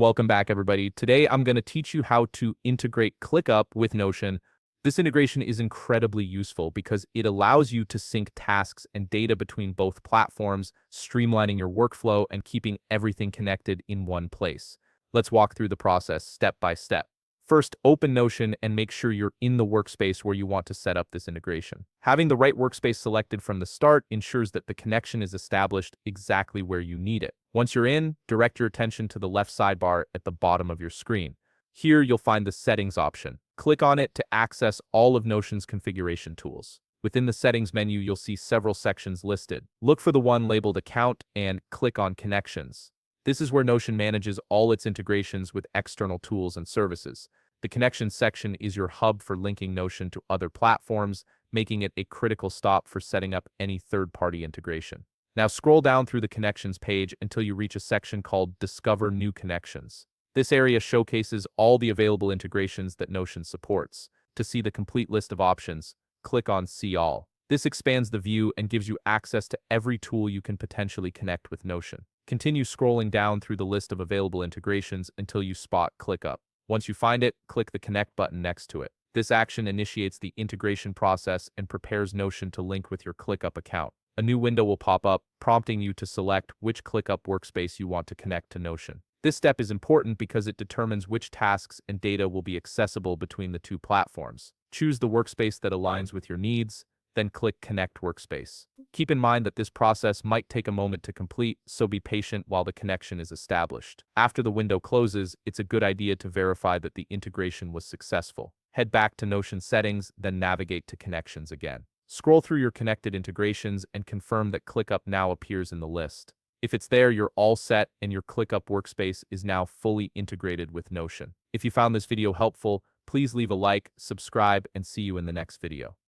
Welcome back, everybody. Today, I'm going to teach you how to integrate ClickUp with Notion. This integration is incredibly useful because it allows you to sync tasks and data between both platforms, streamlining your workflow and keeping everything connected in one place. Let's walk through the process step by step. First, open Notion and make sure you're in the workspace where you want to set up this integration. Having the right workspace selected from the start ensures that the connection is established exactly where you need it. Once you're in, direct your attention to the left sidebar at the bottom of your screen. Here, you'll find the Settings option. Click on it to access all of Notion's configuration tools. Within the Settings menu, you'll see several sections listed. Look for the one labeled Account and click on Connections. This is where Notion manages all its integrations with external tools and services. The Connections section is your hub for linking Notion to other platforms, making it a critical stop for setting up any third-party integration. Now scroll down through the Connections page until you reach a section called Discover New Connections. This area showcases all the available integrations that Notion supports. To see the complete list of options, click on See All. This expands the view and gives you access to every tool you can potentially connect with Notion. Continue scrolling down through the list of available integrations until you spot ClickUp. Once you find it, click the Connect button next to it. This action initiates the integration process and prepares Notion to link with your ClickUp account. A new window will pop up, prompting you to select which ClickUp workspace you want to connect to Notion. This step is important because it determines which tasks and data will be accessible between the two platforms. Choose the workspace that aligns with your needs, then click Connect Workspace. Keep in mind that this process might take a moment to complete, so be patient while the connection is established. After the window closes, it's a good idea to verify that the integration was successful. Head back to Notion Settings, then navigate to Connections again. Scroll through your connected integrations and confirm that ClickUp now appears in the list. If it's there, you're all set and your ClickUp workspace is now fully integrated with Notion. If you found this video helpful, please leave a like, subscribe, and see you in the next video.